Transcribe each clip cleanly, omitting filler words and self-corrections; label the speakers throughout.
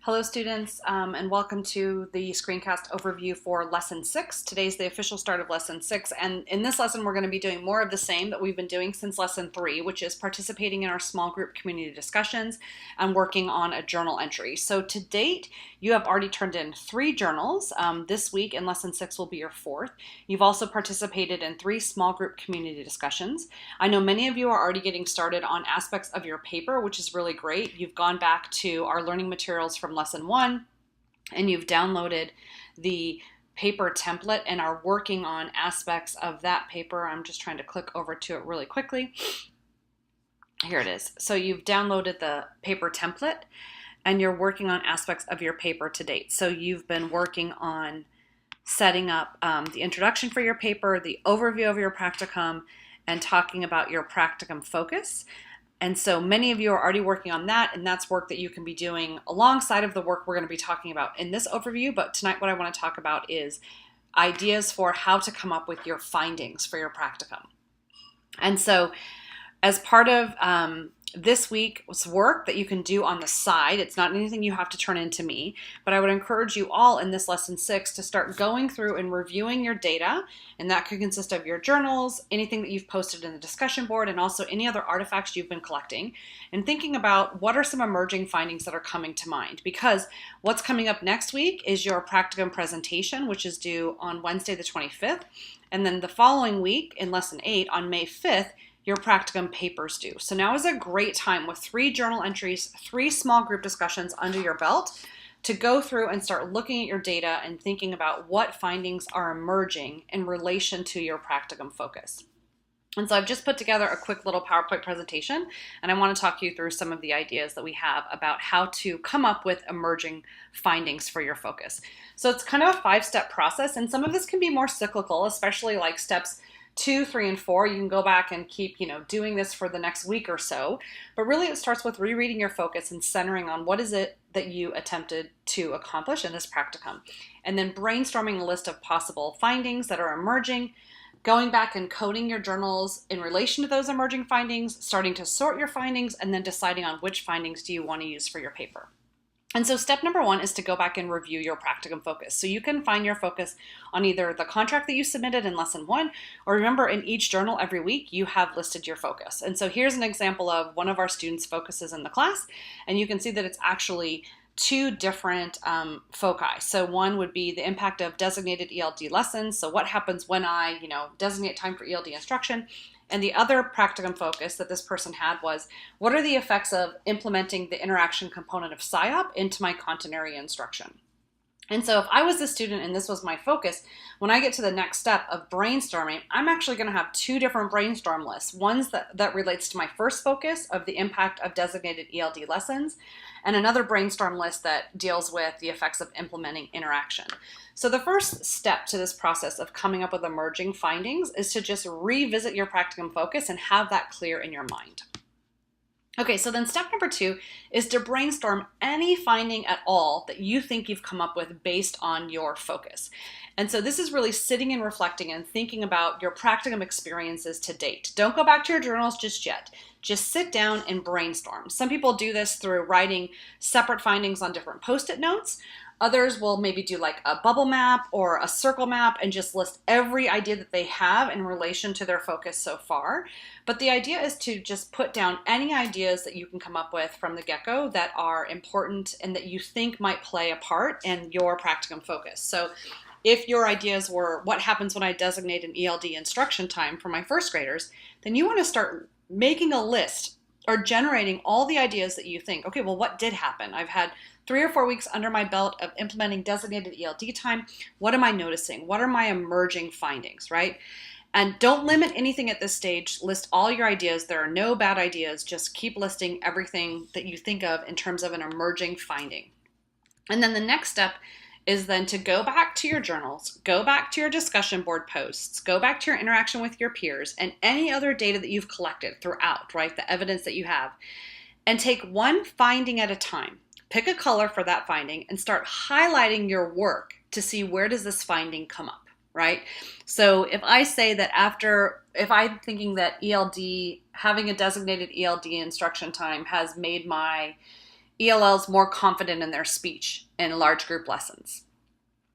Speaker 1: Hello students, and welcome to the screencast overview for Lesson 6. Today's the official start of Lesson 6, and in this lesson we're going to be doing more of the same that we've been doing since Lesson 3, which is participating in our small group community discussions and working on a journal entry. So to date, you have already turned in 3 journals. This week in Lesson 6 will be your 4th. You've also participated in 3 small group community discussions. I know many of you are already getting started on aspects of your paper, which is really great. You've gone back to our learning materials from Lesson 1, and you've downloaded the paper template and are working on aspects of that paper. I'm just trying to click over to it really quickly. Here it is. So you've downloaded the paper template and you're working on aspects of your paper to date. So you've been working on setting up the introduction for your paper, the overview of your practicum, and talking about your practicum focus. And so many of you are already working on that, and that's work that you can be doing alongside of the work we're going to be talking about in this overview. But tonight what I want to talk about is ideas for how to come up with your findings for your practicum. And so as part of this week's work that you can do on the side, it's not anything you have to turn into me, but I would encourage you all in this lesson 6 to start going through and reviewing your data, and that could consist of your journals, anything that you've posted in the discussion board, and also any other artifacts you've been collecting, and thinking about what are some emerging findings that are coming to mind, because what's coming up next week is your practicum presentation, which is due on Wednesday the 25th, and then the following week in lesson 8 on May 5th, your practicum papers due. So now is a great time with 3 journal entries, 3 small group discussions under your belt to go through and start looking at your data and thinking about what findings are emerging in relation to your practicum focus. And so I've just put together a quick little PowerPoint presentation, and I want to talk you through some of the ideas that we have about how to come up with emerging findings for your focus. So it's kind of a 5-step process, and some of this can be more cyclical, especially like steps 2, 3, and 4. You can go back and keep, doing this for the next week or so. But really it starts with rereading your focus and centering on what is it that you attempted to accomplish in this practicum. And then brainstorming a list of possible findings that are emerging, going back and coding your journals in relation to those emerging findings, starting to sort your findings, and then deciding on which findings do you want to use for your paper. And so step number 1 is to go back and review your practicum focus. So you can find your focus on either the contract that you submitted in lesson 1, or remember in each journal every week, you have listed your focus. And so here's an example of one of our students' focuses in the class, and you can see that it's actually 2 different foci. So one would be the impact of designated ELD lessons. So what happens when I, designate time for ELD instruction? And the other practicum focus that this person had was, what are the effects of implementing the interaction component of PSYOP into my content area instruction? And so if I was the student and this was my focus, when I get to the next step of brainstorming, I'm actually going to have 2 different brainstorm lists. One's that relates to my first focus of the impact of designated ELD lessons, and another brainstorm list that deals with the effects of implementing interaction. So the first step to this process of coming up with emerging findings is to just revisit your practicum focus and have that clear in your mind. Okay, so then step number 2 is to brainstorm any finding at all that you think you've come up with based on your focus. And so this is really sitting and reflecting and thinking about your practicum experiences to date. Don't go back to your journals just yet. Just sit down and brainstorm. Some people do this through writing separate findings on different Post-it notes. Others will maybe do like a bubble map or a circle map and just list every idea that they have in relation to their focus so far. But the idea is to just put down any ideas that you can come up with from the get-go that are important and that you think might play a part in your practicum focus. So if your ideas were, what happens when I designate an ELD instruction time for my first graders, then you want to start making a list or generating all the ideas that you think, okay, well, what did happen? I've had 3 or 4 weeks under my belt of implementing designated ELD time. What am I noticing? What are my emerging findings, right? And don't limit anything at this stage. List all your ideas. There are no bad ideas. Just keep listing everything that you think of in terms of an emerging finding. And then the next step is then to go back to your journals, go back to your discussion board posts, go back to your interaction with your peers and any other data that you've collected throughout, right? The evidence that you have, and take one finding at a time. Pick a color for that finding and start highlighting your work to see where does this finding come up, right? So if I say that if I'm thinking that having a designated ELD instruction time has made my ELLs more confident in their speech in large group lessons.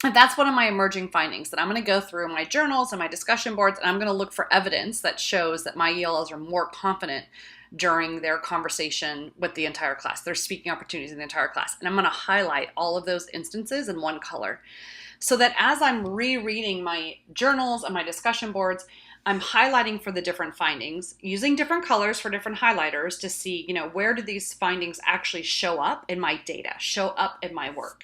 Speaker 1: And that's one of my emerging findings, that I'm going to go through my journals and my discussion boards, and I'm going to look for evidence that shows that my ELLs are more confident during their conversation with the entire class, their speaking opportunities in the entire class. And I'm going to highlight all of those instances in one color, so that as I'm rereading my journals and my discussion boards, I'm highlighting for the different findings, using different colors for different highlighters to see, where do these findings actually show up in my data, show up in my work.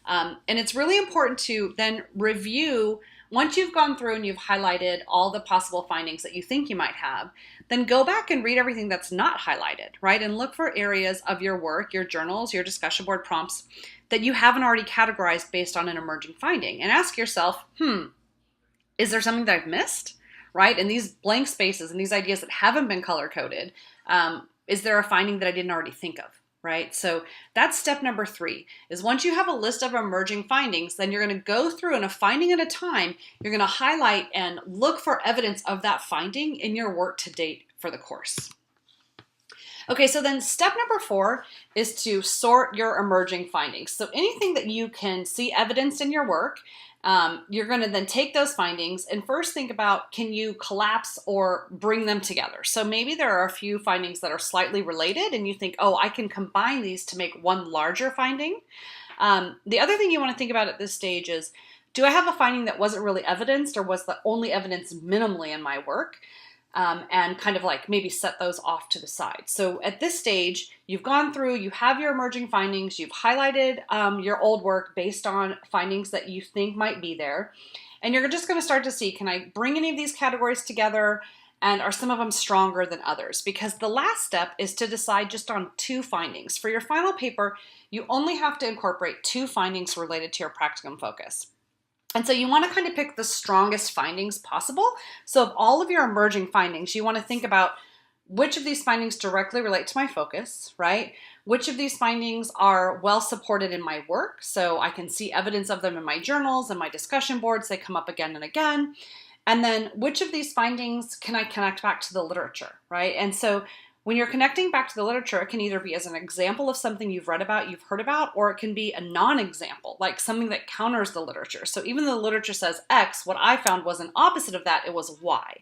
Speaker 1: And it's really important to then review, once you've gone through and you've highlighted all the possible findings that you think you might have, then go back and read everything that's not highlighted, right? And look for areas of your work, your journals, your discussion board prompts that you haven't already categorized based on an emerging finding. And ask yourself, is there something that I've missed, right? And these blank spaces and these ideas that haven't been color-coded, is there a finding that I didn't already think of? Right? So that's step number 3, is once you have a list of emerging findings, then you're going to go through, and a finding at a time, you're going to highlight and look for evidence of that finding in your work to date for the course. Okay, so then step number 4 is to sort your emerging findings. So anything that you can see evidenced in your work, you're going to then take those findings and first think about, can you collapse or bring them together? So maybe there are a few findings that are slightly related and you think, oh, I can combine these to make one larger finding. The other thing you want to think about at this stage is, do I have a finding that wasn't really evidenced, or was the only evidence minimally in my work? And kind of like maybe set those off to the side. So at this stage, you've gone through, you have your emerging findings, you've highlighted your old work based on findings that you think might be there. And you're just going to start to see, can I bring any of these categories together? And are some of them stronger than others? Because the last step is to decide just on 2 findings. For your final paper, you only have to incorporate 2 findings related to your practicum focus. And so you want to kind of pick the strongest findings possible. So of all of your emerging findings, you want to think about which of these findings directly relate to my focus, right? Which of these findings are well supported in my work, so I can see evidence of them in my journals and my discussion boards, they come up again and again. And then which of these findings can I connect back to the literature, right? And so when you're connecting back to the literature, it can either be as an example of something you've read about, you've heard about, or it can be a non-example, like something that counters the literature. So even though the literature says X, what I found was an opposite of that, it was Y.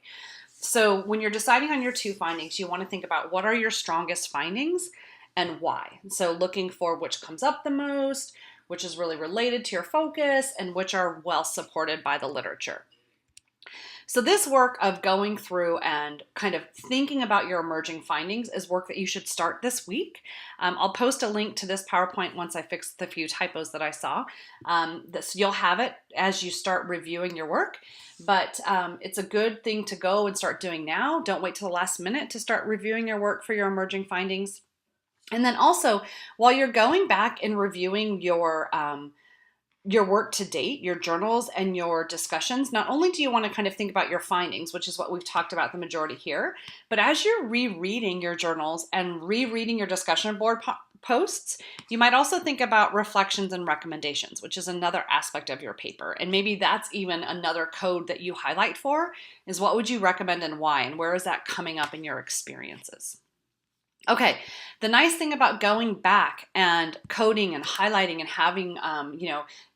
Speaker 1: So when you're deciding on your 2 findings, you want to think about what are your strongest findings and why. So looking for which comes up the most, which is really related to your focus, and which are well supported by the literature. So this work of going through and kind of thinking about your emerging findings is work that you should start this week. I'll post a link to this PowerPoint once I fix the few typos that I saw. You'll have it as you start reviewing your work, but it's a good thing to go and start doing now. Don't wait till the last minute to start reviewing your work for your emerging findings. And then also, while you're going back and reviewing your work to date, your journals and your discussions, not only do you want to kind of think about your findings, which is what we've talked about the majority here, but as you're rereading your journals and rereading your discussion board posts, you might also think about reflections and recommendations, which is another aspect of your paper. And maybe that's even another code that you highlight for, is what would you recommend and why, and where is that coming up in your experiences? Okay, the nice thing about going back and coding and highlighting and having,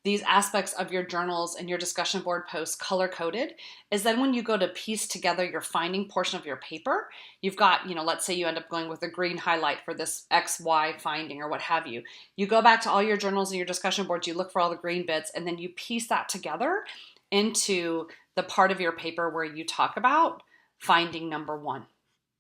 Speaker 1: these aspects of your journals and your discussion board posts color-coded is then when you go to piece together your finding portion of your paper, you've got, let's say you end up going with a green highlight for this XY finding or what have you. You go back to all your journals and your discussion boards, you look for all the green bits, and then you piece that together into the part of your paper where you talk about finding number 1.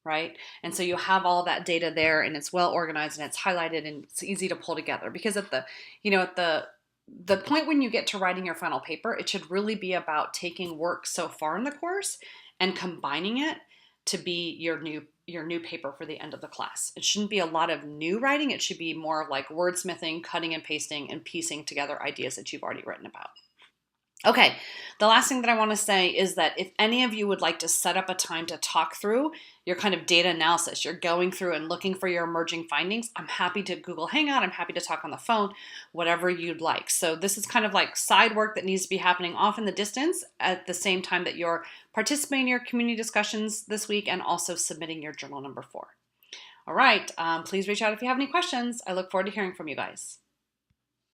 Speaker 1: Right? And so you have all that data there, and it's well organized and it's highlighted and it's easy to pull together, because at the point when you get to writing your final paper, it should really be about taking work so far in the course and combining it to be your new paper for the end of the class. It shouldn't be a lot of new writing. It should be more of like wordsmithing, cutting and pasting, and piecing together ideas that you've already written about. Okay, the last thing that I want to say is that if any of you would like to set up a time to talk through your kind of data analysis, you're going through and looking for your emerging findings, I'm happy to Google Hangout, I'm happy to talk on the phone, whatever you'd like. So this is kind of like side work that needs to be happening off in the distance at the same time that you're participating in your community discussions this week and also submitting your journal number 4. All right, please reach out if you have any questions. I look forward to hearing from you guys.